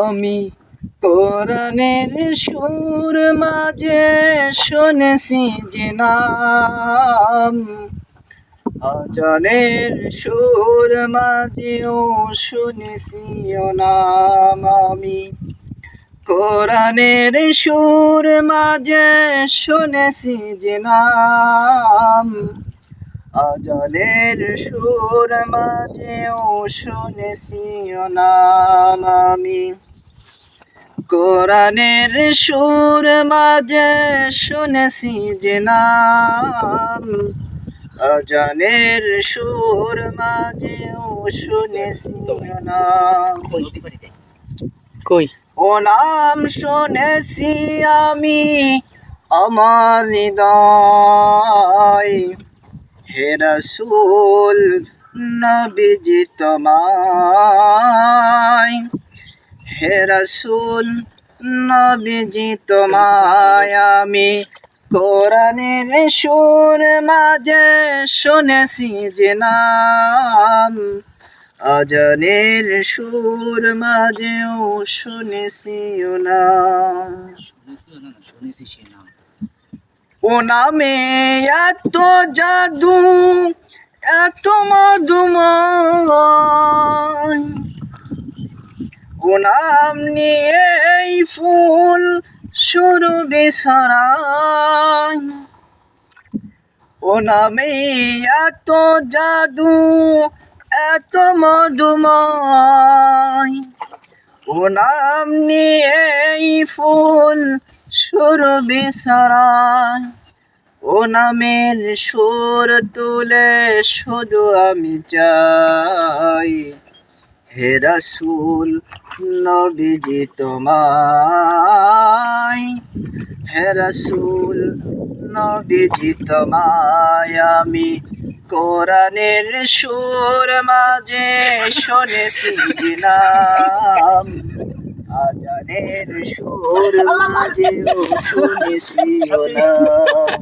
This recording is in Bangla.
আমি কোরআনের সুর মাঝে শুনেছি যে নাম, আজানের সুর মাঝেও শুনেছি ও নাম। আমি কোরআনের সুর মাঝে শুনেছি যে নাম, আজানের সুর মাঝেও শুনেছি ও নাম। আমি কোরআনের সুর মাঝে শুনেছি যে নাম, আজানের সুর মাঝেও শুনেছি ও নাম। কই ও নাম শুনেছি আমি আমার হৃদয়, হে রাসূল নবীজি তোমায়, হে রাসূল নবীজি তোমায় আমি কোরআনের সুর মাঝে শুনেছি যে নাম, আজানের সুর মাঝেও শুনেছি ও নাম। ও নামে এত জাদু, এত মধুময়, ও নাম নিয়েই ফুল সুরভি ছড়ায়। ও নামে এত জাদু, এত মধুময়, ও নাম নিয়েই ফুল সুরভি ছড়ায়। ও নামের সুর তুলে শুধু আমি চাই, হে রাসূল নবীজি তোমায়, হে রাসূল নবীজি তোমায় আমি কোরআনের সুর মাঝে শুনেছি যে নাম, আজানের সুর মাঝেও শুনেছি ও নাম।